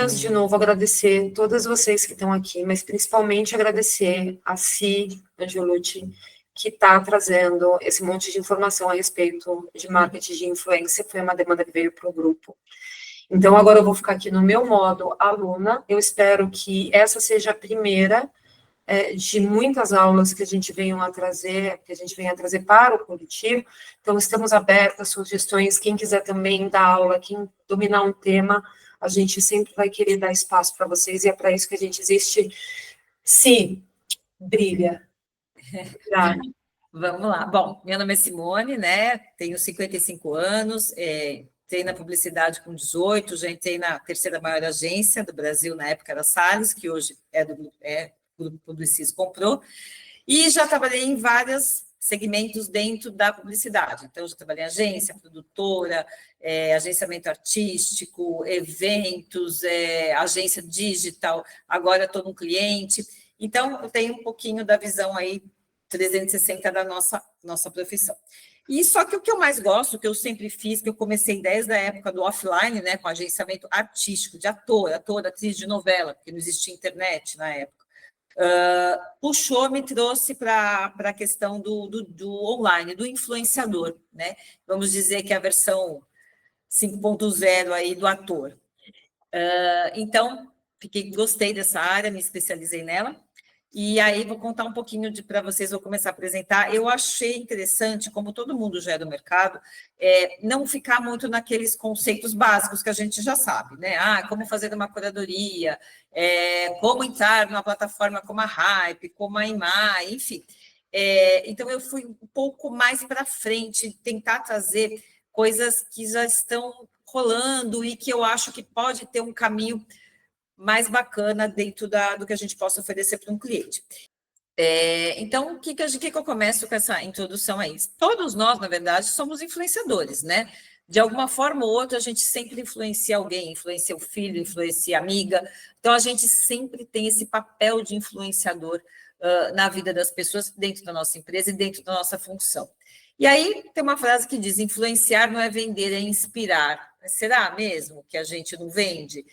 apenas, de novo, agradecer todas vocês que estão aqui, mas principalmente agradecer a Si Angelucci, que está trazendo esse monte de informação a respeito de marketing de influência. Foi uma demanda que veio para o grupo. Então, agora eu vou ficar aqui no meu modo aluna. Eu espero que essa seja a primeira de muitas aulas que a gente venha a trazer para o coletivo. Então, estamos abertos a sugestões. Quem quiser também dar aula, quem dominar um tema, a gente sempre vai querer dar espaço para vocês, e é para isso que a gente existe. Sim, brilha. Vamos lá. Bom, meu nome é Simone, né? Tenho 55 anos, entrei na publicidade com 18, já entrei na terceira maior agência do Brasil, na época era Salles, que hoje o Grupo Publicis comprou, e já trabalhei em vários segmentos dentro da publicidade. Então, já trabalhei em agência, produtora, agenciamento artístico, eventos, agência digital, agora estou no cliente. Então, eu tenho um pouquinho da visão aí 360 da nossa profissão. E só que o que eu mais gosto, que eu sempre fiz, que eu comecei desde a época do offline, né, com agenciamento artístico, de ator, atriz de novela, porque não existia internet na época, puxou, me trouxe para a questão do online, do influenciador, né? Vamos dizer que é a versão 5.0 aí do ator. Então, gostei dessa área, me especializei nela. E aí vou contar um pouquinho para vocês, vou começar a apresentar. Eu achei interessante, como todo mundo já é do mercado, não ficar muito naqueles conceitos básicos que a gente já sabe, né? Como fazer uma curadoria, como entrar numa plataforma como a Hype, como a Imai, enfim. Então, eu fui um pouco mais para frente, tentar trazer coisas que já estão rolando e que eu acho que pode ter um caminho mais bacana dentro do que a gente possa oferecer para um cliente. Então, o que eu começo com essa introdução aí? Todos nós, na verdade, somos influenciadores, né? De alguma forma ou outra, a gente sempre influencia alguém, influencia o filho, influencia a amiga. Então, a gente sempre tem esse papel de influenciador na vida das pessoas, dentro da nossa empresa e dentro da nossa função. E aí, tem uma frase que diz, influenciar não é vender, é inspirar. Será mesmo que a gente não vende?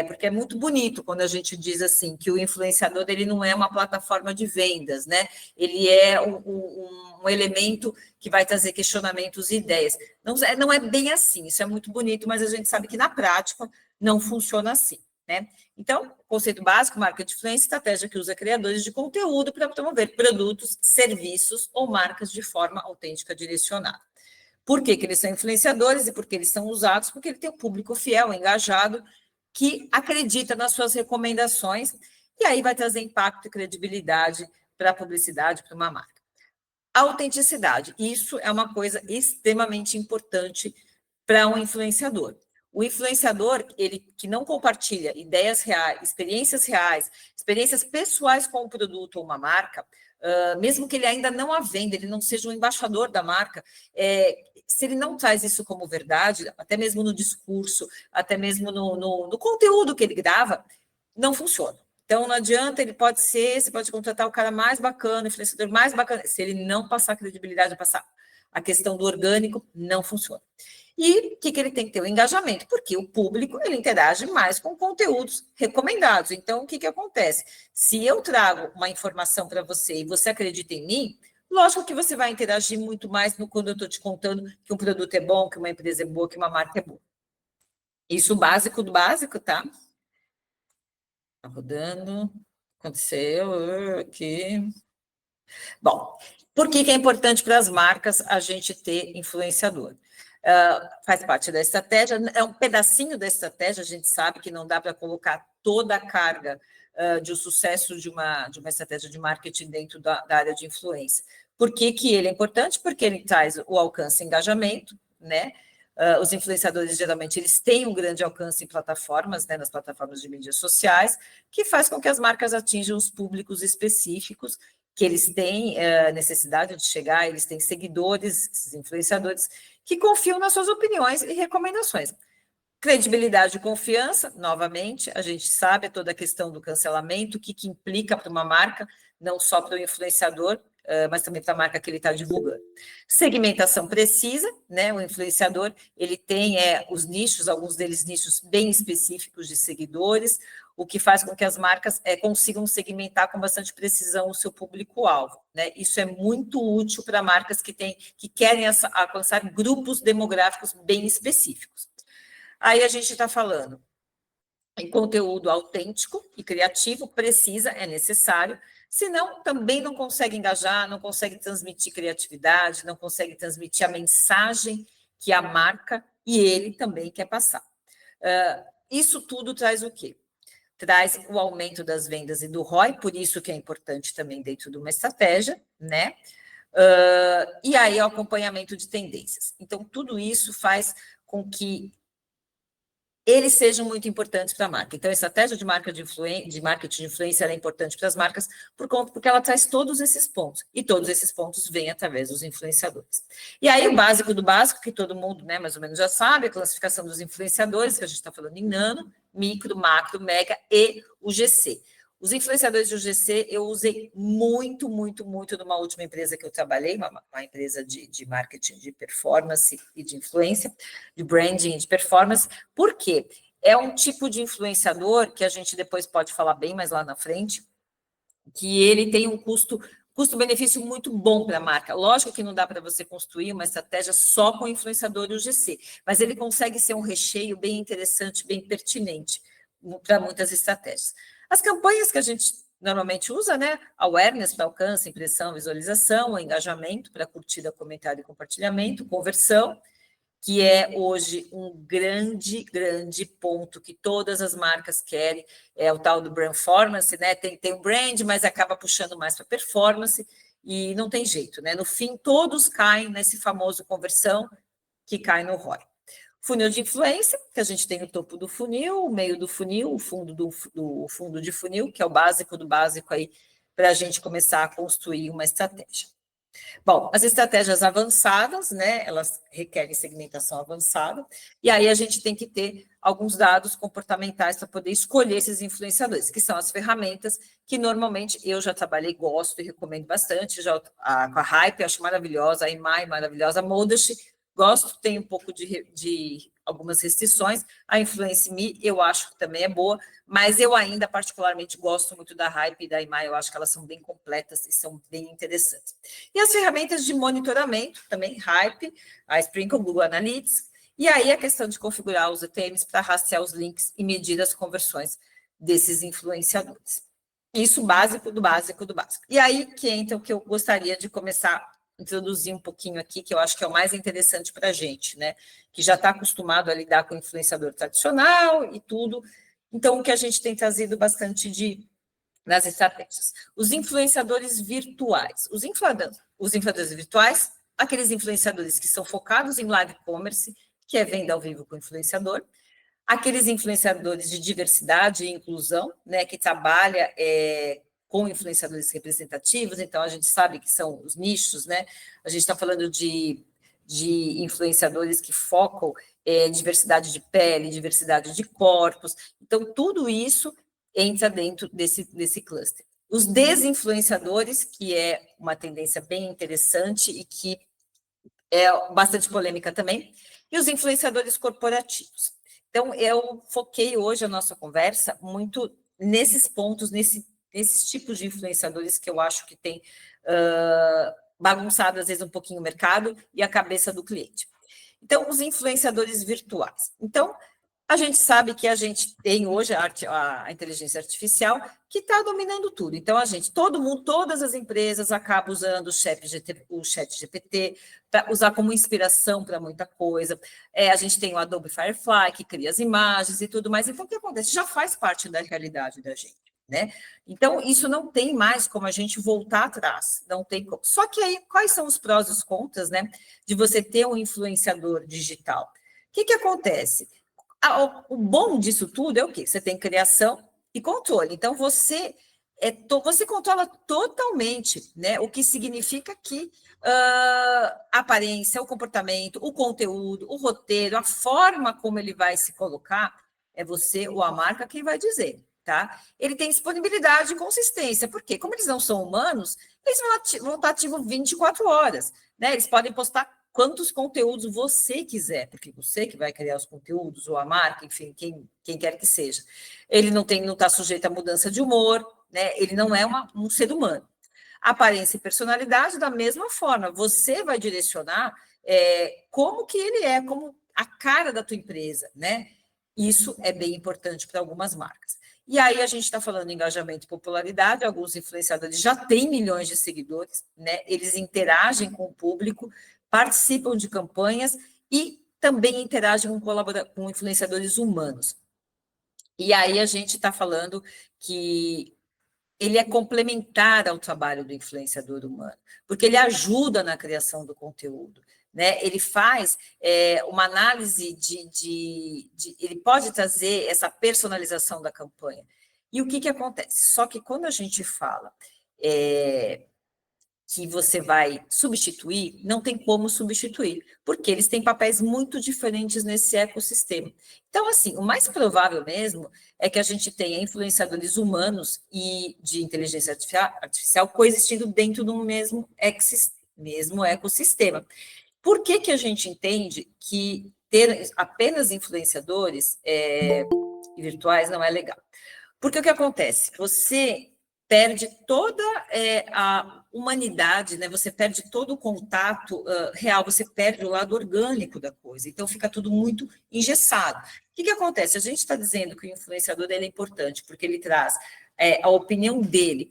Porque é muito bonito quando a gente diz assim, que o influenciador ele não é uma plataforma de vendas, né? Ele é um elemento que vai trazer questionamentos e ideias. Não é bem assim, isso é muito bonito, mas a gente sabe que na prática não funciona assim, né? Então, conceito básico, marca de influência, estratégia que usa criadores de conteúdo para promover produtos, serviços ou marcas de forma autêntica direcionada. Por que eles são influenciadores e por que eles são usados? Porque ele tem um público fiel, engajado, que acredita nas suas recomendações e aí vai trazer impacto e credibilidade para a publicidade, para uma marca. Autenticidade, isso é uma coisa extremamente importante para um influenciador. O influenciador, ele que não compartilha ideias reais, experiências pessoais com o produto ou uma marca, mesmo que ele ainda não a venda, ele não seja um embaixador da marca, se ele não traz isso como verdade, até mesmo no discurso, até mesmo no conteúdo que ele grava, não funciona. Então, não adianta, você pode contratar o cara mais bacana, o influenciador mais bacana, se ele não passar credibilidade, passar a questão do orgânico, não funciona. E o que ele tem que ter? O engajamento, porque o público ele interage mais com conteúdos recomendados. Então, o que acontece? Se eu trago uma informação para você e você acredita em mim, lógico que você vai interagir muito mais quando eu estou te contando que um produto é bom, que uma empresa é boa, que uma marca é boa. Isso básico do básico, tá? Tá rodando. Aconteceu aqui. Bom, por que é importante para as marcas a gente ter influenciador? Faz parte da estratégia, é um pedacinho da estratégia, a gente sabe que não dá para colocar toda a carga de um sucesso de uma estratégia de marketing dentro da área de influência. Por que ele é importante? Porque ele traz o alcance e engajamento, né? Os influenciadores, geralmente, eles têm um grande alcance em plataformas, né, nas plataformas de mídias sociais, que faz com que as marcas atinjam os públicos específicos que eles têm necessidade de chegar, eles têm seguidores, esses influenciadores, que confiam nas suas opiniões e recomendações. Credibilidade e confiança, novamente, a gente sabe toda a questão do cancelamento, o que implica para uma marca, não só para o influenciador, mas também para a marca que ele está divulgando. Segmentação precisa, né? O influenciador, ele tem os nichos, alguns deles nichos bem específicos de seguidores, o que faz com que as marcas consigam segmentar com bastante precisão o seu público-alvo, né? Isso é muito útil para marcas que querem alcançar grupos demográficos bem específicos. Aí a gente está falando em conteúdo autêntico e criativo, é necessário, senão também não consegue engajar, não consegue transmitir criatividade, não consegue transmitir a mensagem que a marca e ele também quer passar. Isso tudo traz o quê? Traz o aumento das vendas e do ROI, por isso que é importante também dentro de uma estratégia, né? E aí o acompanhamento de tendências. Então, tudo isso faz com que eles sejam muito importantes para a marca. Então, a estratégia de marketing de influência é importante para as marcas porque ela traz todos esses pontos. E todos esses pontos vêm através dos influenciadores. E aí, o básico do básico, que todo mundo, né, mais ou menos já sabe, a classificação dos influenciadores, que a gente está falando em nano, micro, macro, mega e o GC. Os influenciadores do GC eu usei muito numa última empresa que eu trabalhei, uma empresa de marketing de performance e de influência, de branding e de performance. Por quê? É um tipo de influenciador que a gente depois pode falar bem mais lá na frente, que ele tem um custo-benefício muito bom para a marca. Lógico que não dá para você construir uma estratégia só com o influenciador e o GC, mas ele consegue ser um recheio bem interessante, bem pertinente para muitas estratégias. As campanhas que a gente normalmente usa, né? Awareness para alcance, impressão, visualização, engajamento para curtida, comentário e compartilhamento, conversão, que é hoje um grande ponto que todas as marcas querem, é o tal do brandformance, né? Tem o brand, mas acaba puxando mais para performance, e não tem jeito, né? No fim, todos caem nesse famoso conversão que cai no ROI. Funil de influência, que a gente tem o topo do funil, o meio do funil, o fundo do fundo de funil, que é o básico do básico aí, para a gente começar a construir uma estratégia. Bom, as estratégias avançadas, né, elas requerem segmentação avançada, e aí a gente tem que ter alguns dados comportamentais para poder escolher esses influenciadores, que são as ferramentas que normalmente eu já trabalhei, gosto e recomendo bastante, com a Hype, acho maravilhosa, a Imai, maravilhosa, a Modash, gosto, tem um pouco de algumas restrições, a Influence.me eu acho que também é boa, mas eu ainda particularmente gosto muito da Hype e da Imai, eu acho que elas são bem completas e são bem interessantes. E as ferramentas de monitoramento, também Hype, a Sprinkle, Google Analytics, e aí a questão de configurar os ETMs para rastrear os links e medir as conversões desses influenciadores. Isso básico do básico do básico. E aí que entra o que eu gostaria de começar introduzir um pouquinho aqui, que eu acho que é o mais interessante para a gente, né? Que já está acostumado a lidar com o influenciador tradicional e tudo. Então, o que a gente tem trazido bastante nas estratégias. Os influenciadores virtuais. Os influenciadores virtuais, aqueles influenciadores que são focados em live commerce, que é venda ao vivo com o influenciador. Aqueles influenciadores de diversidade e inclusão, né? Que trabalha com influenciadores representativos, então a gente sabe que são os nichos, né? A gente está falando de influenciadores que focam diversidade de pele, diversidade de corpos, então tudo isso entra dentro desse cluster. Os desinfluenciadores, que é uma tendência bem interessante e que é bastante polêmica também, e os influenciadores corporativos. Então, eu foquei hoje a nossa conversa muito nesses pontos, nesses tipos de influenciadores que eu acho que tem bagunçado, às vezes, um pouquinho o mercado e a cabeça do cliente. Então, os influenciadores virtuais. Então, a gente sabe que a gente tem hoje a inteligência artificial que está dominando tudo. Então, todo mundo, todas as empresas acabam usando o chat GPT para usar como inspiração para muita coisa. A gente tem o Adobe Firefly, que cria as imagens e tudo mais. Então, o que acontece? Já faz parte da realidade da gente, né? Então, isso não tem mais como a gente voltar atrás. Não tem como. Só que aí, quais são os prós e os contras, né? De você ter um influenciador digital? O que acontece? O bom disso tudo é o quê? Você tem criação e controle. Então, você controla totalmente, né? O que significa que a aparência, o comportamento, o conteúdo, o roteiro, a forma como ele vai se colocar, é você ou a marca quem vai dizer, tá? Ele tem disponibilidade e consistência, porque como eles não são humanos, eles vão estar ativos 24 horas, né? Eles podem postar quantos conteúdos você quiser, porque você que vai criar os conteúdos, ou a marca, enfim, quem quer que seja. Ele não está sujeito a mudança de humor, né? Ele não é um ser humano. Aparência e personalidade, da mesma forma, você vai direcionar como que ele é, como a cara da tua empresa, né? Isso é bem importante para algumas marcas. E aí a gente está falando de engajamento e popularidade, alguns influenciadores já têm milhões de seguidores, né? Eles interagem com o público, participam de campanhas e também interagem com influenciadores humanos. E aí a gente está falando que ele é complementar ao trabalho do influenciador humano, porque ele ajuda na criação do conteúdo, né? Ele faz uma análise ele pode trazer essa personalização da campanha. E o que acontece? Só que quando a gente fala que você vai substituir, não tem como substituir, porque eles têm papéis muito diferentes nesse ecossistema. Então, assim, o mais provável mesmo é que a gente tenha influenciadores humanos e de inteligência artificial coexistindo dentro do mesmo ecossistema. Por que a gente entende que ter apenas influenciadores virtuais não é legal? Porque o que acontece? Você perde toda a humanidade, né? Você perde todo o contato real, você perde o lado orgânico da coisa, então fica tudo muito engessado. O que acontece? A gente está dizendo que o influenciador ele é importante, porque ele traz a opinião dele,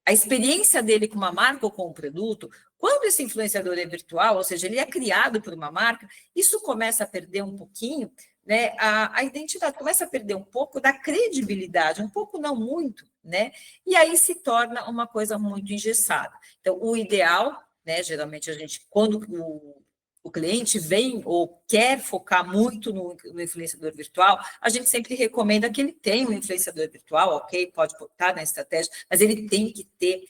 a experiência dele com uma marca ou com um produto. Quando esse influenciador é virtual, ou seja, ele é criado por uma marca, isso começa a perder um pouquinho, né? A identidade começa a perder um pouco da credibilidade, um pouco, não muito, né? E aí se torna uma coisa muito engessada. Então, o ideal, né? Geralmente a gente, quando o cliente vem ou quer focar muito no influenciador virtual, a gente sempre recomenda que ele tenha um influenciador virtual, ok? Pode botar na estratégia, mas ele tem que ter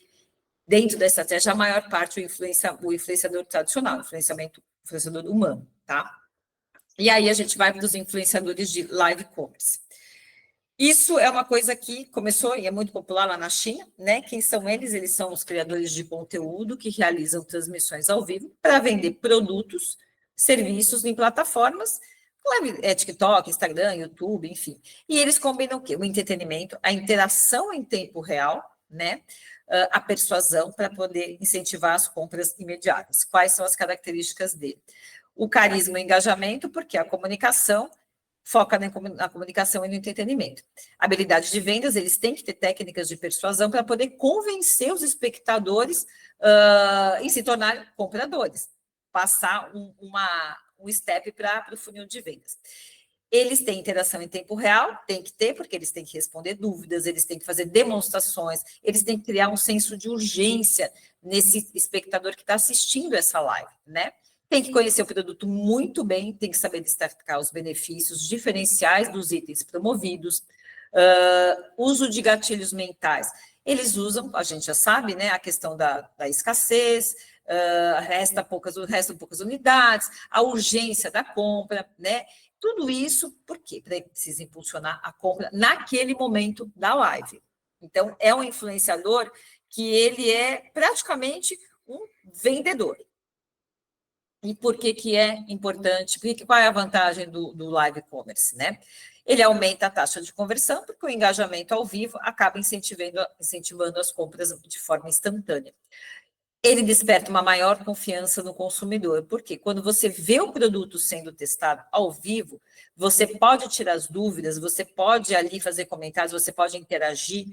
dentro da estratégia a maior parte o influenciador tradicional, influenciador humano, tá? E aí a gente vai para os influenciadores de live commerce. Isso é uma coisa que começou e é muito popular lá na China, né? Quem são eles? Eles são os criadores de conteúdo que realizam transmissões ao vivo para vender produtos, serviços em plataformas, TikTok, Instagram, YouTube, enfim. E eles combinam o quê? O entretenimento, a interação em tempo real, né? A persuasão para poder incentivar as compras imediatas. Quais são as características dele? O carisma e o engajamento, porque a comunicação foca na comunicação e no entretenimento. Habilidade de vendas, eles têm que ter técnicas de persuasão para poder convencer os espectadores em se tornarem compradores, passar um step para o funil de vendas. Eles têm interação em tempo real, tem que ter, porque eles têm que responder dúvidas, eles têm que fazer demonstrações, eles têm que criar um senso de urgência nesse espectador que está assistindo essa live, né? Tem que conhecer o produto muito bem, tem que saber destacar os benefícios diferenciais dos itens promovidos, uso de gatilhos mentais. Eles usam, a gente já sabe, né, a questão da escassez, restam poucas unidades, a urgência da compra, né? Tudo isso, por quê? Precisa impulsionar a compra naquele momento da live. Então, é um influenciador que ele é praticamente um vendedor. E por que é importante? Qual é a vantagem do live commerce, né? Ele aumenta a taxa de conversão, porque o engajamento ao vivo acaba incentivando as compras de forma instantânea. Ele desperta uma maior confiança no consumidor, porque quando você vê o produto sendo testado ao vivo, você pode tirar as dúvidas, você pode ali fazer comentários, você pode interagir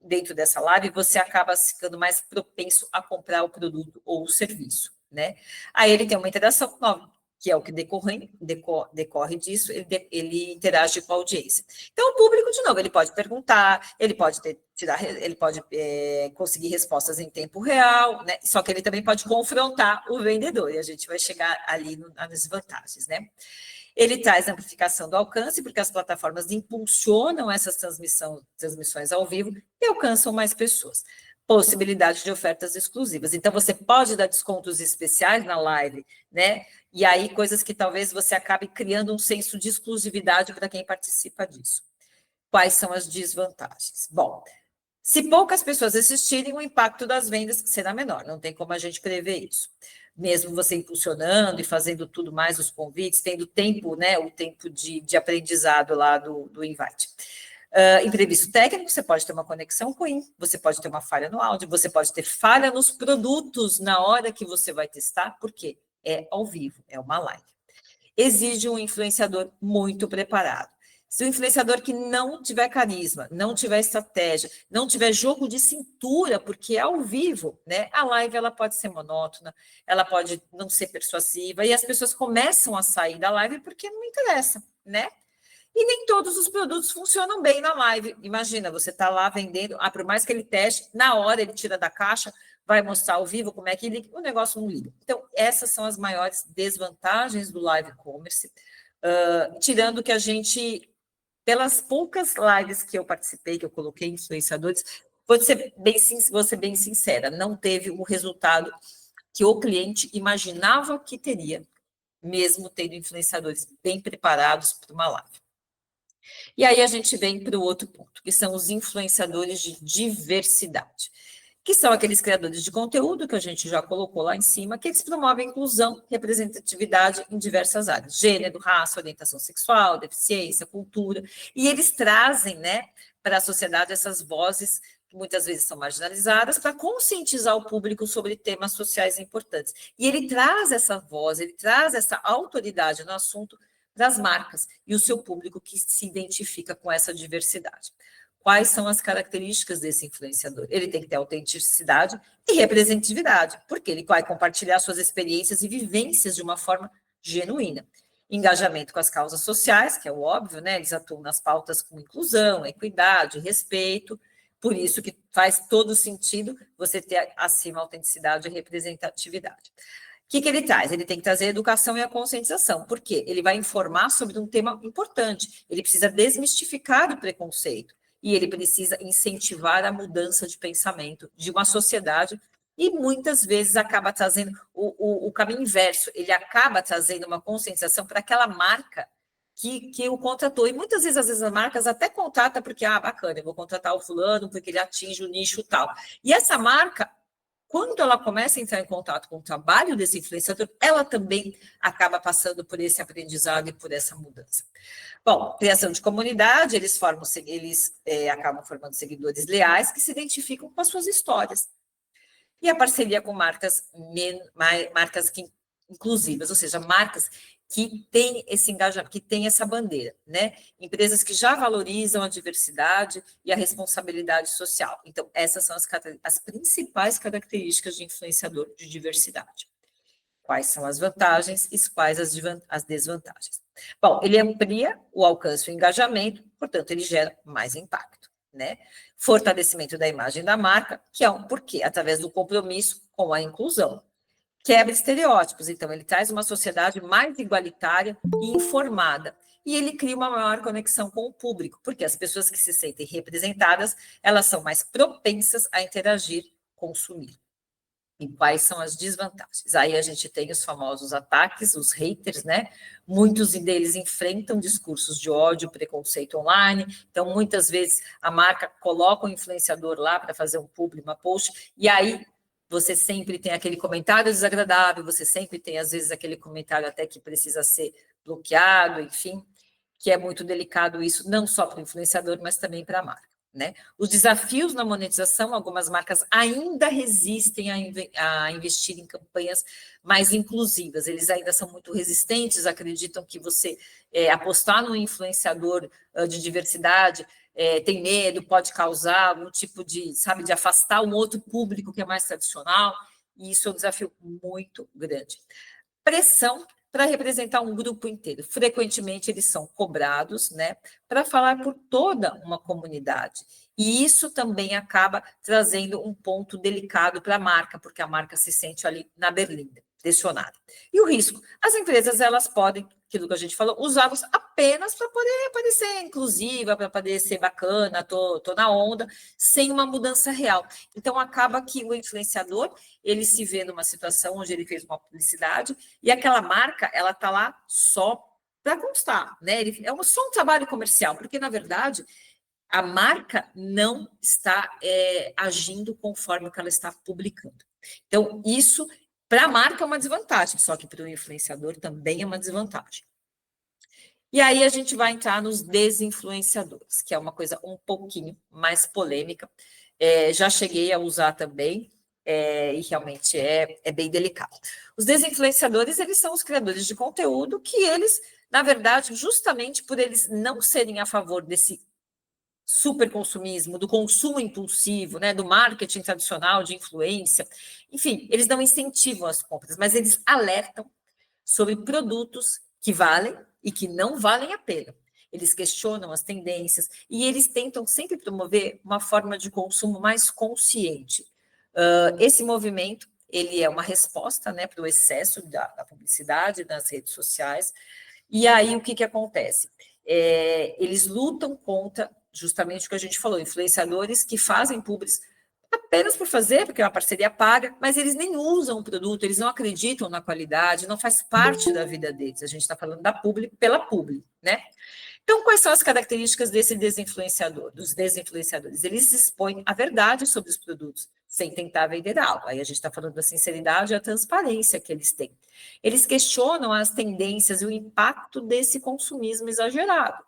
dentro dessa live, e você acaba ficando mais propenso a comprar o produto ou o serviço, né? Aí ele tem uma interação nova, que é o que decorre disso, ele interage com a audiência. Então, o público, de novo, ele pode perguntar, ele pode conseguir respostas em tempo real, né? Só que ele também pode confrontar o vendedor, e a gente vai chegar ali nas vantagens, né? Ele traz amplificação do alcance, porque as plataformas impulsionam essas transmissões ao vivo e alcançam mais pessoas. Possibilidade de ofertas exclusivas. Então, você pode dar descontos especiais na live, né? E aí, coisas que talvez você acabe criando um senso de exclusividade para quem participa disso. Quais são as desvantagens? Bom, Se poucas pessoas assistirem, o impacto das vendas será menor, não tem como a gente prever isso. Mesmo você impulsionando e fazendo tudo mais, os convites, tendo tempo, né, o tempo de aprendizado lá do Invite. Imprevisto técnico, você pode ter uma conexão ruim, você pode ter uma falha no áudio, você pode ter falha nos produtos na hora que você vai testar, porque é ao vivo, é uma live. Exige um influenciador muito preparado. Se o influenciador que não tiver carisma, não tiver estratégia, não tiver jogo de cintura, porque é ao vivo, né? A live ela pode ser monótona, ela pode não ser persuasiva, e as pessoas começam a sair da live porque não interessa, né? E nem todos os produtos funcionam bem na live. Imagina, você está lá vendendo, por mais que ele teste, na hora ele tira da caixa, vai mostrar ao vivo como é que liga, o negócio não liga. Então, essas são as maiores desvantagens do live commerce, tirando que a gente, pelas poucas lives que eu participei, que eu coloquei influenciadores, vou ser bem sincera, não teve o resultado que o cliente imaginava que teria, mesmo tendo influenciadores bem preparados para uma live. E aí a gente vem para o outro ponto, que são os influenciadores de diversidade, que são aqueles criadores de conteúdo que a gente já colocou lá em cima, que eles promovem inclusão, representatividade em diversas áreas, gênero, raça, orientação sexual, deficiência, cultura, e eles trazem, né, para a sociedade essas vozes que muitas vezes são marginalizadas, para conscientizar o público sobre temas sociais importantes. E ele traz essa voz, ele traz essa autoridade no assunto das marcas e o seu público que se identifica com essa diversidade. Quais são as características desse influenciador? Ele tem que ter autenticidade e representatividade, porque ele vai compartilhar suas experiências e vivências de uma forma genuína. Engajamento com as causas sociais, que é o óbvio, né? Eles atuam nas pautas como inclusão, equidade, respeito, por isso que faz todo sentido você ter acima a autenticidade e representatividade. O que ele traz? Ele tem que trazer a educação e a conscientização. Por quê? Ele vai informar sobre um tema importante. Ele precisa desmistificar o preconceito. E ele precisa incentivar a mudança de pensamento de uma sociedade e muitas vezes acaba trazendo o caminho inverso. Ele acaba trazendo uma conscientização para aquela marca que o contratou. E muitas vezes, as marcas até contratam porque, bacana, eu vou contratar o fulano porque ele atinge o nicho tal. E essa marca, quando ela começa a entrar em contato com o trabalho desse influenciador, ela também acaba passando por esse aprendizado e por essa mudança. Bom, criação de comunidade, eles acabam formando seguidores leais que se identificam com as suas histórias. E a parceria com marcas inclusivas, ou seja, marcas que têm esse engajamento, que têm essa bandeira, né? Empresas que já valorizam a diversidade e a responsabilidade social. Então, essas são as principais características de influenciador de diversidade. Quais são as vantagens e quais as desvantagens? Bom, ele amplia o alcance e o engajamento, portanto, ele gera mais impacto, né? Fortalecimento da imagem da marca, que é um porquê? Através do compromisso com a inclusão. Quebra estereótipos, então ele traz uma sociedade mais igualitária e informada. E ele cria uma maior conexão com o público, porque as pessoas que se sentem representadas, elas são mais propensas a interagir, consumir. E quais são as desvantagens? Aí a gente tem os famosos ataques, os haters, né? Muitos deles enfrentam discursos de ódio, preconceito online. Então, muitas vezes, a marca coloca um influenciador lá para fazer um publi, uma post, e aí você sempre tem aquele comentário desagradável, você sempre tem, às vezes, aquele comentário até que precisa ser bloqueado, enfim, que é muito delicado isso, não só para o influenciador, mas também para a marca, né? Os desafios na monetização, algumas marcas ainda resistem a investir em campanhas mais inclusivas, eles ainda são muito resistentes, acreditam que você apostar no influenciador de diversidade tem medo, pode causar algum tipo de, sabe, de afastar um outro público que é mais tradicional, e isso é um desafio muito grande. Pressão para representar um grupo inteiro. Frequentemente, eles são cobrados, né, para falar por toda uma comunidade. E isso também acaba trazendo um ponto delicado para a marca, porque a marca se sente ali na berlinda, pressionada. E o risco? As empresas, elas podem, aquilo que a gente falou, usá-los apenas para poder parecer inclusiva, para poder ser bacana, tô na onda, sem uma mudança real. Então, acaba que o influenciador, ele se vê numa situação onde ele fez uma publicidade e aquela marca, ela está lá só para constar, né? É só um trabalho comercial, porque, na verdade, a marca não está agindo conforme o que ela está publicando. Então, isso, para a marca, é uma desvantagem, só que para o influenciador também é uma desvantagem. E aí a gente vai entrar nos desinfluenciadores, que é uma coisa um pouquinho mais polêmica. Já cheguei a usar também, e realmente é bem delicado. Os desinfluenciadores, eles são os criadores de conteúdo que eles, na verdade, justamente por eles não serem a favor desse superconsumismo, do consumo impulsivo, né, do marketing tradicional de influência, enfim, eles não incentivam as compras, mas eles alertam sobre produtos que valem e que não valem a pena. Eles questionam as tendências e eles tentam sempre promover uma forma de consumo mais consciente. Esse movimento, ele é uma resposta, né, para o excesso da publicidade nas redes sociais. E aí, o que acontece? Eles lutam contra justamente o que a gente falou, influenciadores que fazem publis apenas por fazer, porque é uma parceria paga, mas eles nem usam o produto, eles não acreditam na qualidade, não faz parte da vida deles. A gente está falando da publi pela publi, né? Então, quais são as características desse desinfluenciador, dos desinfluenciadores? Eles expõem a verdade sobre os produtos, sem tentar vender algo. Aí a gente está falando da sinceridade e a transparência que eles têm. Eles questionam as tendências e o impacto desse consumismo exagerado.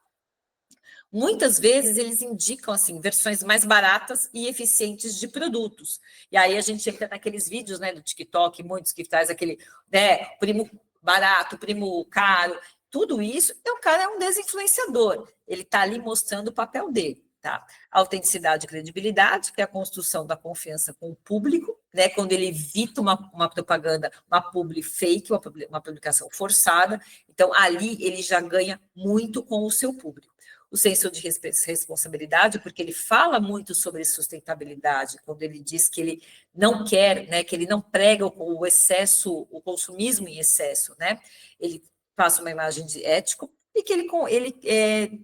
Muitas vezes eles indicam assim versões mais baratas e eficientes de produtos. E aí a gente entra naqueles vídeos, né, do TikTok, muitos que traz aquele, né, primo barato, primo caro, tudo isso. Então o cara é um desinfluenciador. Ele está ali mostrando o papel dele, tá? Autenticidade e credibilidade, que é a construção da confiança com o público, né? Quando ele evita uma propaganda, uma publi fake, uma publicação forçada. Então ali ele já ganha muito com o seu público. O senso de responsabilidade, porque ele fala muito sobre sustentabilidade, quando ele diz que ele não quer, né, que ele não prega o excesso, o consumismo em excesso, né? Ele passa uma imagem de ético e que ele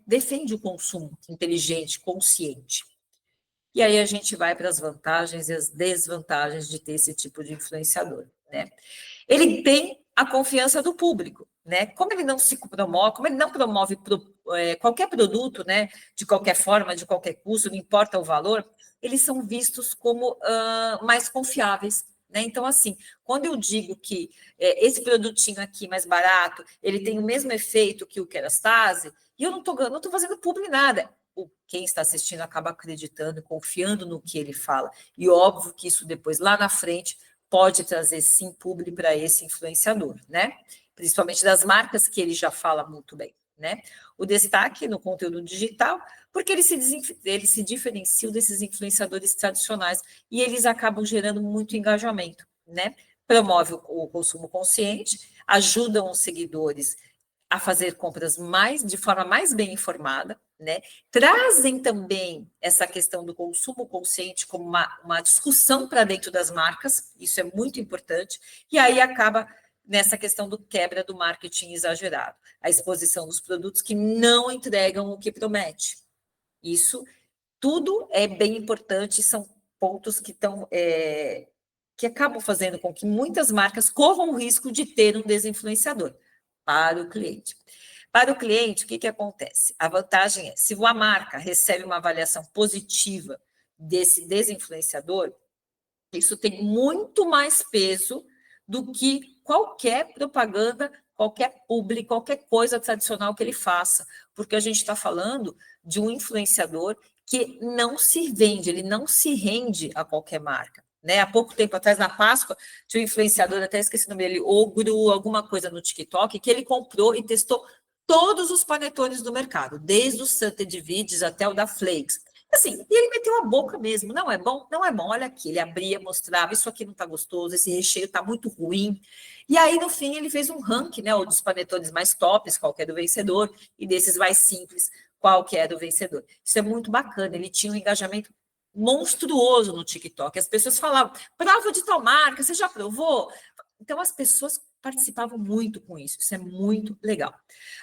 defende o consumo inteligente, consciente. E aí a gente vai para as vantagens e as desvantagens de ter esse tipo de influenciador, né? Ele tem a confiança do público, né? Como ele não se promove, como ele não promove qualquer produto, né? De qualquer forma, de qualquer custo, não importa o valor, eles são vistos como mais confiáveis, né? Então, assim, quando eu digo que esse produtinho aqui mais barato, ele tem o mesmo efeito que o Kerastase, e eu não estou fazendo publi nada. Quem está assistindo acaba acreditando, confiando no que ele fala. E óbvio que isso depois, lá na frente, pode trazer, sim, publi para esse influenciador, né? Principalmente das marcas que ele já fala muito bem, né? O destaque no conteúdo digital, porque ele se diferencia desses influenciadores tradicionais e eles acabam gerando muito engajamento, né? Promove o consumo consciente, ajudam os seguidores a fazer compras de forma mais bem informada, né? Trazem também essa questão do consumo consciente como uma discussão para dentro das marcas, isso é muito importante, e aí acaba nessa questão do quebra do marketing exagerado, a exposição dos produtos que não entregam o que promete. Isso tudo é bem importante, são pontos que estão que acabam fazendo com que muitas marcas corram o risco de ter um desinfluenciador para o cliente. Para o cliente, o que acontece? A vantagem é, se a marca recebe uma avaliação positiva desse desinfluenciador, isso tem muito mais peso do que qualquer propaganda, qualquer publi, qualquer coisa tradicional que ele faça, porque a gente está falando de um influenciador que não se vende, ele não se rende a qualquer marca. Né? Há pouco tempo atrás, na Páscoa, tinha um influenciador, até esqueci o nome dele, Ogro, alguma coisa no TikTok, que ele comprou e testou todos os panetones do mercado, desde o Santa Edviges até o da Flakes. Assim, e ele meteu a boca mesmo, não é bom? Não é bom, olha aqui, ele abria, mostrava, isso aqui não está gostoso, esse recheio está muito ruim. E aí, no fim, ele fez um ranking, né, dos panetones mais tops, qual que é do vencedor, e desses mais simples, qual que é do vencedor. Isso é muito bacana, ele tinha um engajamento monstruoso no TikTok. As pessoas falavam, prova de tal marca, você já provou? Então, as pessoas participavam muito com isso. Isso é muito legal.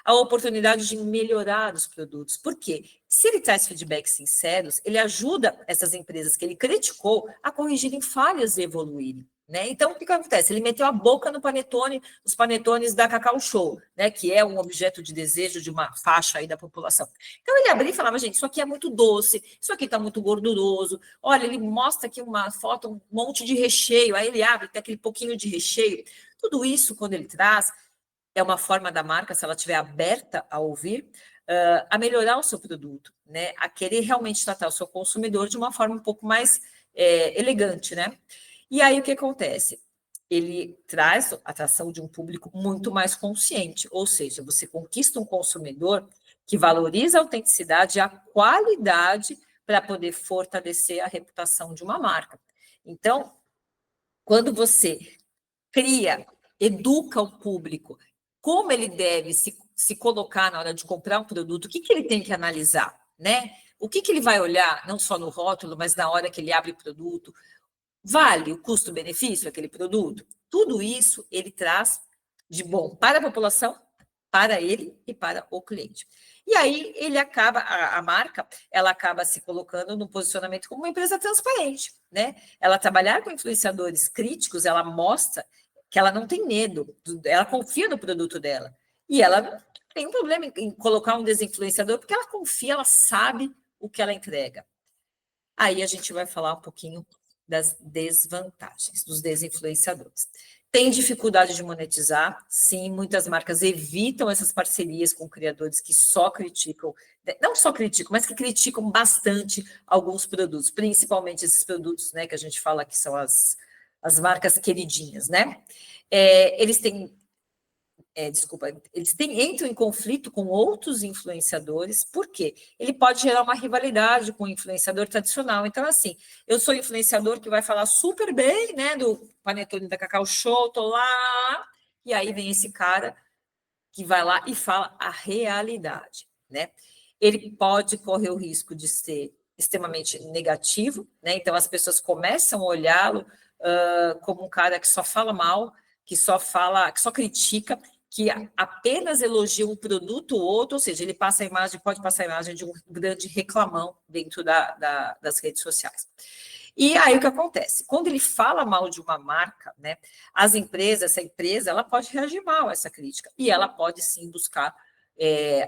A oportunidade de melhorar os produtos. Por quê? Se ele traz feedbacks sinceros, ele ajuda essas empresas que ele criticou a corrigirem falhas e evoluírem. né? Então, o que acontece? Ele meteu a boca no panetone, os panetones da Cacau Show, né? Que é um objeto de desejo de uma faixa aí da população. Então, ele abria e falava, gente, isso aqui é muito doce, isso aqui está muito gorduroso. Olha, ele mostra aqui uma foto, um monte de recheio. Aí ele abre, tem aquele pouquinho de recheio. Tudo isso, quando ele traz, é uma forma da marca, se ela estiver aberta a ouvir, a melhorar o seu produto, né? A querer realmente tratar o seu consumidor de uma forma um pouco mais elegante, né? E aí o que acontece? Ele traz a atração de um público muito mais consciente, ou seja, você conquista um consumidor que valoriza a autenticidade e a qualidade para poder fortalecer a reputação de uma marca. Então, quando você cria, educa o público, como ele deve se colocar na hora de comprar um produto, o que ele tem que analisar, né? O que ele vai olhar, não só no rótulo, mas na hora que ele abre o produto, vale o custo-benefício aquele produto? Tudo isso ele traz de bom para a população, para ele e para o cliente. E aí ele acaba, a marca, ela acaba se colocando no posicionamento como uma empresa transparente, né? Ela trabalhar com influenciadores críticos, ela mostra que ela não tem medo, ela confia no produto dela. E ela não tem um problema em colocar um desinfluenciador, porque ela confia, ela sabe o que ela entrega. Aí a gente vai falar um pouquinho das desvantagens dos desinfluenciadores. Tem dificuldade de monetizar? Sim, muitas marcas evitam essas parcerias com criadores que só criticam, não só criticam, mas que criticam bastante alguns produtos, principalmente esses produtos, né, que a gente fala que são as marcas queridinhas, né? Eles têm entram em conflito com outros influenciadores, por quê? Ele pode gerar uma rivalidade com o influenciador tradicional. Então, assim, eu sou influenciador que vai falar super bem, né, do panetone da Cacau Show, tô lá, e aí vem esse cara que vai lá e fala a realidade, né? Ele pode correr o risco de ser extremamente negativo, né? Então, as pessoas começam a olhá-lo como um cara que só fala mal, que só critica, que apenas elogia um produto ou outro, ou seja, ele passa a imagem, pode passar a imagem de um grande reclamão dentro das redes sociais. E aí o que acontece? Quando ele fala mal de uma marca, né, essa empresa, ela pode reagir mal a essa crítica, e ela pode sim buscar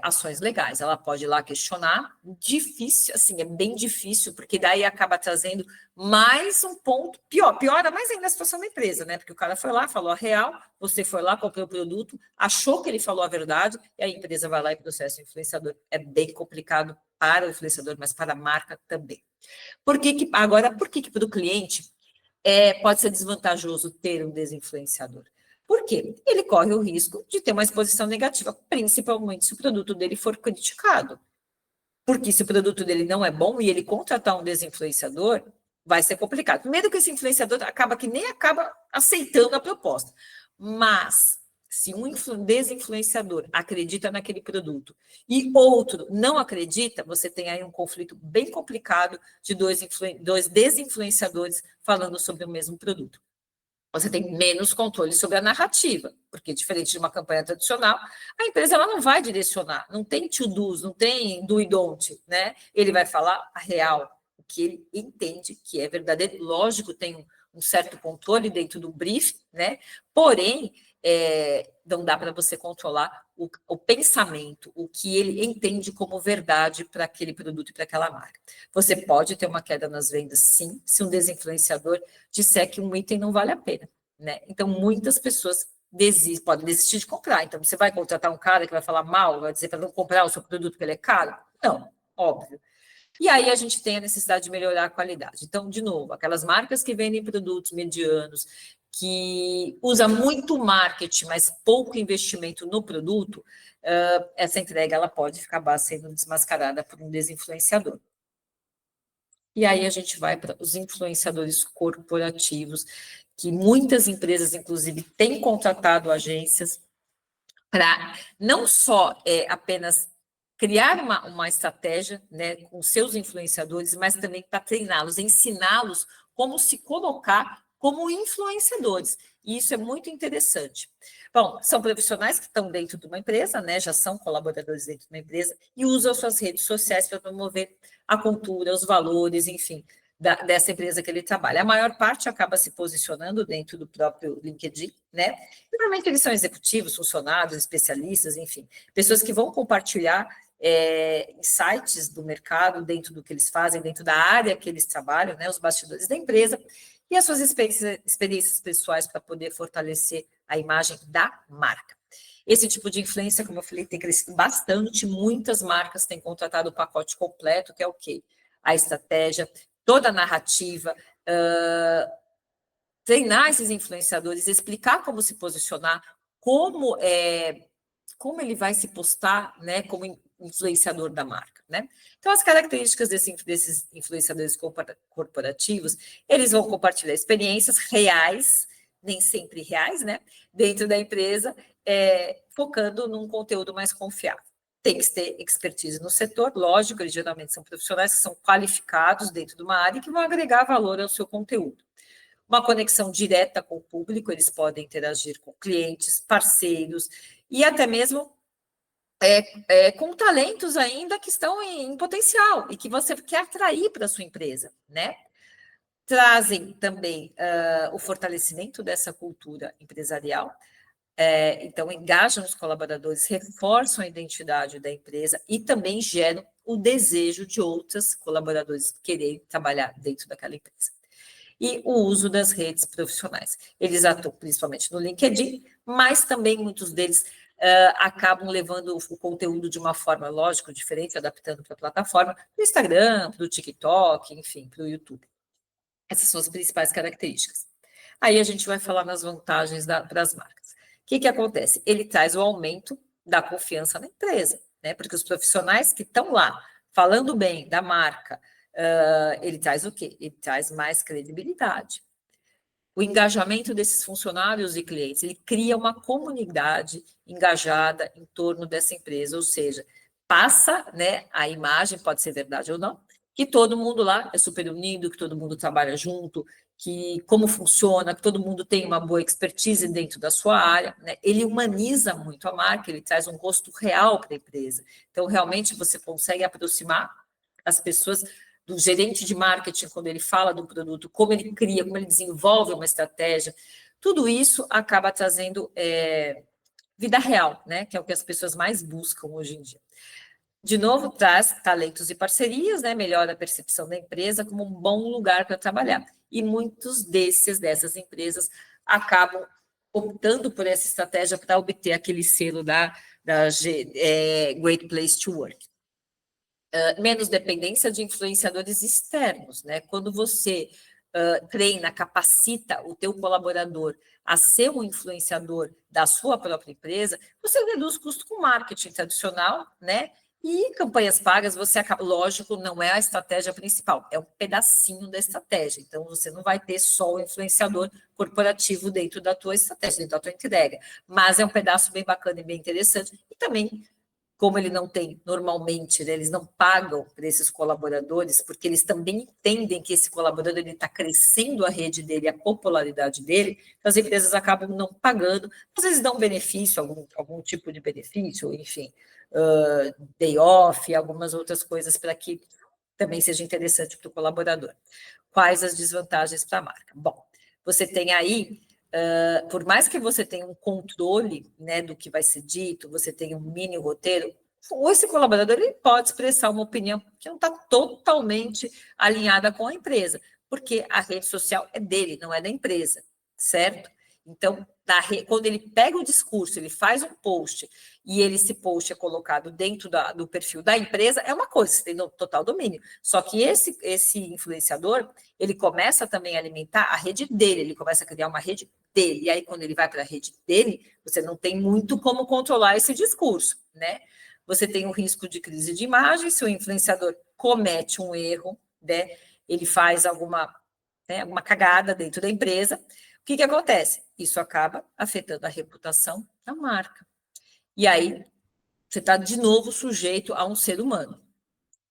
ações legais, ela pode ir lá questionar, difícil, assim, é bem difícil, porque daí acaba trazendo mais um ponto, piora mais ainda a situação da empresa, né, porque o cara foi lá, falou a real, você foi lá, comprou o produto, achou que ele falou a verdade, e a empresa vai lá e processa o influenciador. É bem complicado para o influenciador, mas para a marca também. Por que para o cliente pode ser desvantajoso ter um desinfluenciador? Por quê? Ele corre o risco de ter uma exposição negativa, principalmente se o produto dele for criticado. Porque se o produto dele não é bom e ele contratar um desinfluenciador, vai ser complicado. Primeiro que esse influenciador nem acaba aceitando a proposta. Mas se um desinfluenciador acredita naquele produto e outro não acredita, você tem aí um conflito bem complicado de dois desinfluenciadores falando sobre o mesmo produto. Você tem menos controle sobre a narrativa, porque diferente de uma campanha tradicional, a empresa ela não vai direcionar, não tem to-dos, não tem do e don't, né? Ele vai falar a real, o que ele entende que é verdadeiro. Lógico, tem um certo controle dentro do brief, né? Porém, não dá para você controlar o pensamento, o que ele entende como verdade para aquele produto e para aquela marca. Você pode ter uma queda nas vendas, sim, se um desinfluenciador disser que um item não vale a pena, né? Então, muitas pessoas podem desistir de comprar. Então, você vai contratar um cara que vai falar mal, vai dizer para não comprar o seu produto porque ele é caro? Não, óbvio. E aí a gente tem a necessidade de melhorar a qualidade. Então, de novo, aquelas marcas que vendem produtos medianos, que usa muito marketing, mas pouco investimento no produto, essa entrega ela pode acabar sendo desmascarada por um desinfluenciador. E aí a gente vai para os influenciadores corporativos, que muitas empresas, inclusive, têm contratado agências para não só apenas criar uma estratégia, né, com seus influenciadores, mas também para treiná-los, ensiná-los como se colocar como influenciadores. E isso é muito interessante. Bom, são profissionais que estão dentro de uma empresa, né, já são colaboradores dentro de uma empresa e usam suas redes sociais para promover a cultura, os valores, enfim, dessa empresa que ele trabalha. A maior parte acaba se posicionando dentro do próprio LinkedIn, né? Normalmente eles são executivos, funcionários, especialistas, enfim, pessoas que vão compartilhar insights do mercado dentro do que eles fazem, dentro da área que eles trabalham, né? Os bastidores da empresa e as suas experiências pessoais para poder fortalecer a imagem da marca. Esse tipo de influência, como eu falei, tem crescido bastante, muitas marcas têm contratado o pacote completo, que é o quê? A estratégia, toda a narrativa, treinar esses influenciadores, explicar como se posicionar, como ele vai se postar, né, como influenciador da marca, né? Então, as características desses influenciadores corporativos, eles vão compartilhar experiências reais, nem sempre reais, né, dentro da empresa, focando num conteúdo mais confiável. Tem que ter expertise no setor, lógico, eles geralmente são profissionais que são qualificados dentro de uma área e que vão agregar valor ao seu conteúdo. Uma conexão direta com o público, eles podem interagir com clientes, parceiros e até mesmo com talentos ainda que estão em potencial e que você quer atrair para a sua empresa, né? Trazem também o fortalecimento dessa cultura empresarial, então engajam os colaboradores, reforçam a identidade da empresa e também geram o desejo de outros colaboradores quererem trabalhar dentro daquela empresa. E o uso das redes profissionais. Eles atuam principalmente no LinkedIn, mas também muitos deles acabam levando o conteúdo de uma forma, lógico, diferente, adaptando para a plataforma, para o Instagram, para o TikTok, enfim, para o YouTube. Essas são as principais características. Aí a gente vai falar nas vantagens para as marcas. O que acontece? Ele traz o aumento da confiança na empresa, né? Porque os profissionais que estão lá falando bem da marca, ele traz o quê? Ele traz mais credibilidade. O engajamento desses funcionários e clientes, ele cria uma comunidade engajada em torno dessa empresa, ou seja, passa, né, a imagem, pode ser verdade ou não, que todo mundo lá é super unido, que todo mundo trabalha junto, que como funciona, que todo mundo tem uma boa expertise dentro da sua área, né? Ele humaniza muito a marca, ele traz um gosto real para a empresa. Então, realmente, você consegue aproximar as pessoas do gerente de marketing, quando ele fala do produto, como ele cria, como ele desenvolve uma estratégia, tudo isso acaba trazendo vida real, né? Que é o que as pessoas mais buscam hoje em dia. De novo, traz talentos e parcerias, né? Melhora a percepção da empresa como um bom lugar para trabalhar. E muitos dessas empresas acabam optando por essa estratégia para obter aquele selo da Great Place to Work. Menos dependência de influenciadores externos, né? Quando você treina, capacita o teu colaborador a ser um influenciador da sua própria empresa, você reduz o custo com marketing tradicional, né? E campanhas pagas, você acaba, lógico, não é a estratégia principal, é um pedacinho da estratégia. Então, você não vai ter só o influenciador corporativo dentro da tua estratégia, dentro da tua entrega, mas é um pedaço bem bacana e bem interessante, e também como ele não tem normalmente, né, eles não pagam para esses colaboradores, porque eles também entendem que esse colaborador está crescendo a rede dele, a popularidade dele, então as empresas acabam não pagando, às vezes dão benefício, algum tipo de benefício, enfim, day off, algumas outras coisas para que também seja interessante para o colaborador. Quais as desvantagens para a marca? Bom, você tem aí por mais que você tenha um controle, né, do que vai ser dito, você tenha um mini roteiro, esse colaborador ele pode expressar uma opinião que não está totalmente alinhada com a empresa, porque a rede social é dele, não é da empresa, certo? Então, quando ele pega o discurso, ele faz um post e esse post é colocado dentro do perfil da empresa, é uma coisa, você tem total domínio. Só que esse influenciador, ele começa também a alimentar a rede dele, ele começa a criar uma rede dele. E aí, quando ele vai para a rede dele, você não tem muito como controlar esse discurso, né? Você tem o risco de crise de imagem, se o influenciador comete um erro, né? Ele faz alguma cagada dentro da empresa, o que acontece? Isso acaba afetando a reputação da marca. E aí, você está de novo sujeito a um ser humano.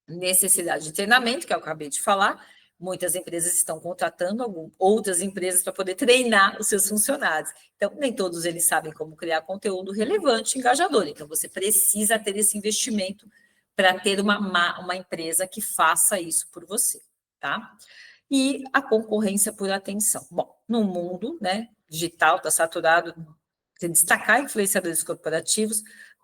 Necessidade de treinamento, que eu acabei de falar, muitas empresas estão contratando outras empresas para poder treinar os seus funcionários. Então, nem todos eles sabem como criar conteúdo relevante e engajador. Então, você precisa ter esse investimento para ter uma empresa que faça isso por você, tá? e a concorrência por atenção. Bom, no mundo, né, digital está saturado, destacar influenciadores corporativos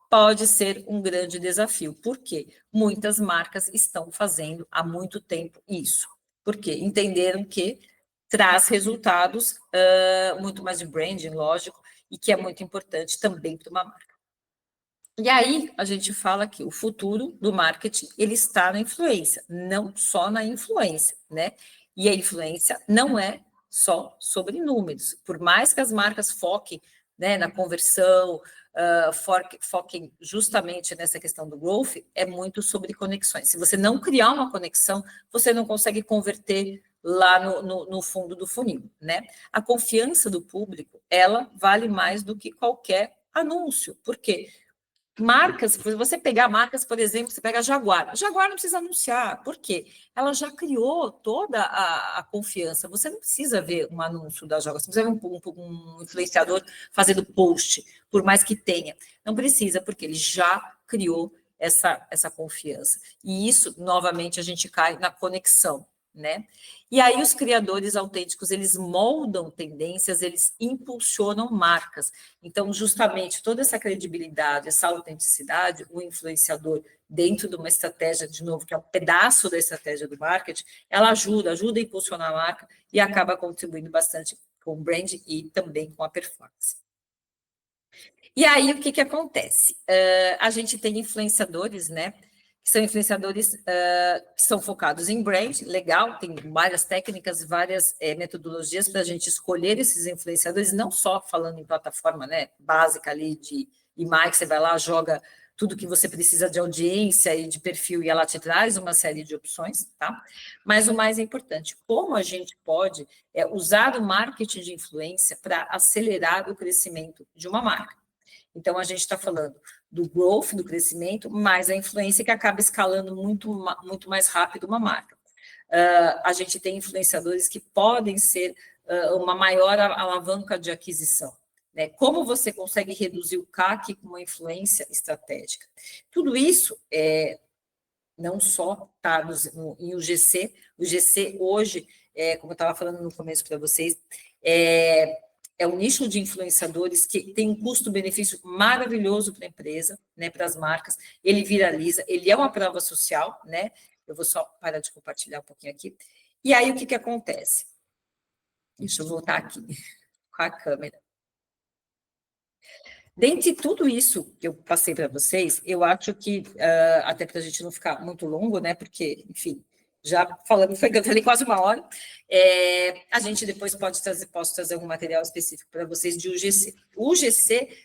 pode ser um grande desafio, porque muitas marcas estão fazendo há muito tempo isso, porque entenderam que traz resultados muito mais de branding, lógico, e que é muito importante também para uma marca. E aí a gente fala que o futuro do marketing ele está na influência, não só na influência, né? E a influência não é só sobre números. Por mais que as marcas foquem, né, na conversão, foquem justamente nessa questão do growth, é muito sobre conexões. Se você não criar uma conexão, você não consegue converter lá no fundo do funil, né? A confiança do público, ela vale mais do que qualquer anúncio. Por quê? Marcas, se você pegar marcas, por exemplo, você pega a Jaguar. A Jaguar não precisa anunciar, por quê? Ela já criou toda a confiança. Você não precisa ver um anúncio da Jaguar, você precisa ver um influenciador fazendo post, por mais que tenha. Não precisa, porque ele já criou essa confiança. E isso, novamente, a gente cai na conexão, né? E aí os criadores autênticos, eles moldam tendências, eles impulsionam marcas. Então, justamente, toda essa credibilidade, essa autenticidade, o influenciador, dentro de uma estratégia, de novo, que é um pedaço da estratégia do marketing, ela ajuda a impulsionar a marca e acaba contribuindo bastante com o brand e também com a performance. E aí, o que acontece? A gente tem influenciadores, né? Que são influenciadores que são focados em brand, legal, tem várias técnicas, várias metodologias para a gente escolher esses influenciadores, não só falando em plataforma, né, básica ali de imagem, você vai lá, joga tudo que você precisa de audiência e de perfil, e ela te traz uma série de opções, tá? Mas o mais importante, como a gente pode usar o marketing de influência para acelerar o crescimento de uma marca. Então, a gente está falando do growth, do crescimento, mas a influência que acaba escalando muito mais rápido uma marca. A gente tem influenciadores que podem ser uma maior alavanca de aquisição. Né? Como você consegue reduzir o CAC com uma influência estratégica? Tudo isso não só está em UGC. O GC hoje, como eu estava falando no começo para vocês, é um nicho de influenciadores que tem um custo-benefício maravilhoso para a empresa, né, para as marcas. Ele viraliza, ele é uma prova social, né? Eu vou só parar de compartilhar um pouquinho aqui. E aí, o que acontece? Deixa eu voltar aqui com a câmera. Dentre tudo isso que eu passei para vocês, eu acho que, até para a gente não ficar muito longo, né? Porque, enfim, já falando, falei quase uma hora, a gente depois posso trazer algum material específico para vocês de UGC. O UGC,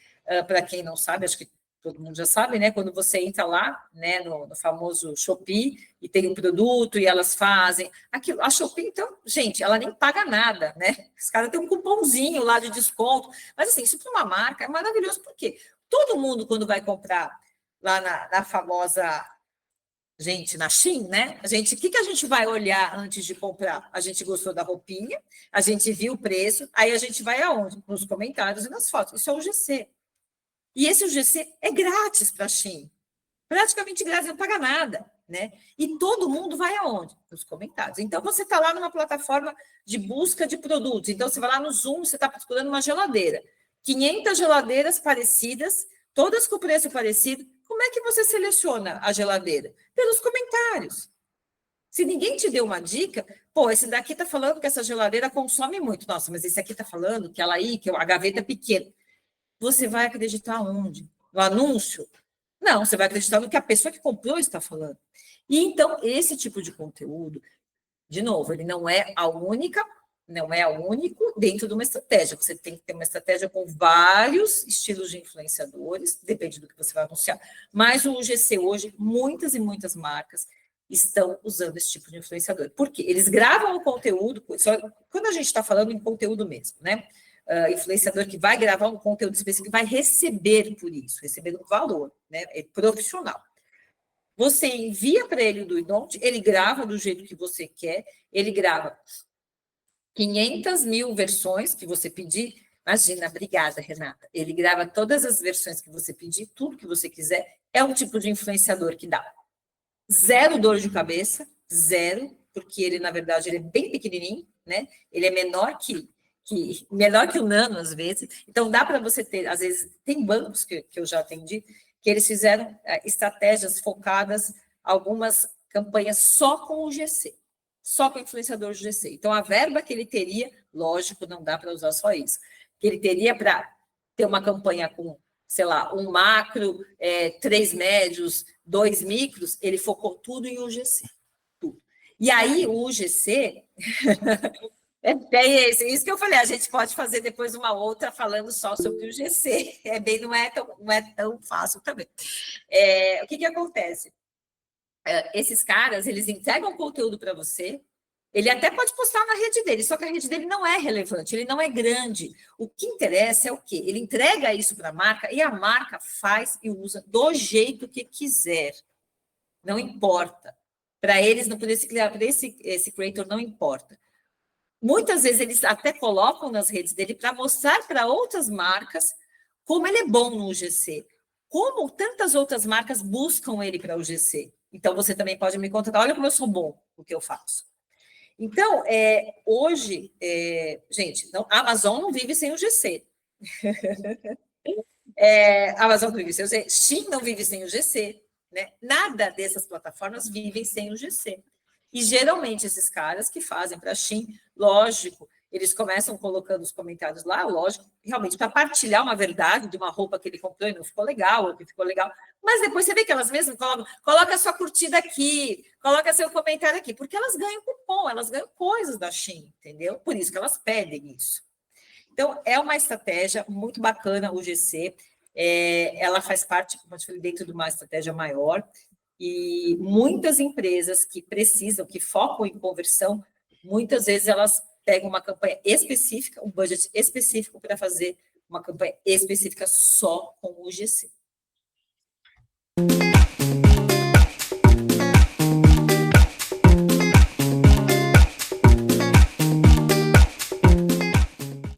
para quem não sabe, acho que todo mundo já sabe, né? Quando você entra lá, né, no famoso Shopee, e tem um produto, e elas fazem aquilo. A Shopee, então, gente, ela nem paga nada, né? Os caras têm um cupomzinho lá de desconto. Mas, assim, isso para uma marca é maravilhoso, porque todo mundo, quando vai comprar lá na famosa... Gente, na Shein, né? O que a gente vai olhar antes de comprar? A gente gostou da roupinha, a gente viu o preço, aí a gente vai aonde? Nos comentários e nas fotos. Isso é o GC. E esse UGC é grátis para a Shein. Praticamente grátis, não paga nada, né? E todo mundo vai aonde? Nos comentários. Então, você está lá numa plataforma de busca de produtos. Então, você vai lá no Zoom, você está procurando uma geladeira. 500 geladeiras parecidas, todas com preço parecido. Como é que você seleciona a geladeira? Pelos comentários. Se ninguém te deu uma dica, esse daqui está falando que essa geladeira consome muito. Nossa, mas esse aqui está falando que a gaveta é pequena. Você vai acreditar onde? No anúncio? Não, você vai acreditar no que a pessoa que comprou está falando. E então, esse tipo de conteúdo, de novo, ele não é o único dentro de uma estratégia. Você tem que ter uma estratégia com vários estilos de influenciadores, depende do que você vai anunciar. Mas o UGC hoje, muitas e muitas marcas estão usando esse tipo de influenciador. Por quê? Eles gravam o conteúdo, quando a gente está falando em conteúdo mesmo, né? Influenciador que vai gravar um conteúdo específico, vai receber por isso, receber um valor, né? É profissional. Você envia para ele do Inont, ele grava do jeito que você quer, ele grava 500 mil versões que você pedir. Imagina, obrigada, Renata. Ele grava todas as versões que você pedir, tudo que você quiser. É um tipo de influenciador que dá zero dor de cabeça, zero, porque ele, na verdade, ele é bem pequenininho, né? Ele é menor que o Nano, às vezes. Então, dá para você ter, às vezes, tem bancos que eu já atendi, que eles fizeram estratégias focadas, algumas campanhas só com o GC, só com o influenciador GC. Então, a verba que ele teria, lógico, não dá para usar só isso, que ele teria para ter uma campanha com, sei lá, um macro, 3 médios, 2 micros, ele focou tudo em UGC. Tudo. E aí, o UGC... isso que eu falei, a gente pode fazer depois uma outra falando só sobre o GC, não é tão fácil também. O que acontece? Esses caras, eles entregam conteúdo para você, ele até pode postar na rede dele, só que a rede dele não é relevante, ele não é grande. O que interessa é o quê? Ele entrega isso para a marca e a marca faz e usa do jeito que quiser. Não importa. Para eles, para esse creator, não importa. Muitas vezes eles até colocam nas redes dele para mostrar para outras marcas como ele é bom no UGC, como tantas outras marcas buscam ele para o UGC. Então, você também pode me contratar, olha como eu sou bom no que eu faço. Então, hoje, gente, a Amazon não vive sem o GC. A Amazon não vive sem o GC, Shein não vive sem o GC, né? Nada dessas plataformas vivem sem o GC. E, geralmente, esses caras que fazem para a Shein, lógico, eles começam colocando os comentários lá, lógico, realmente para partilhar uma verdade de uma roupa que ele comprou e não ficou legal, ou que ficou legal. Mas depois você vê que elas mesmas colocam, coloca sua curtida aqui, coloca seu comentário aqui, porque elas ganham cupom, elas ganham coisas da Shein, entendeu? Por isso que elas pedem isso. Então, é uma estratégia muito bacana o GC, ela faz parte, como eu falei, dentro de uma estratégia maior, e muitas empresas que precisam, que focam em conversão, muitas vezes elas pegam uma campanha específica, um budget específico para fazer uma campanha específica só com o GC.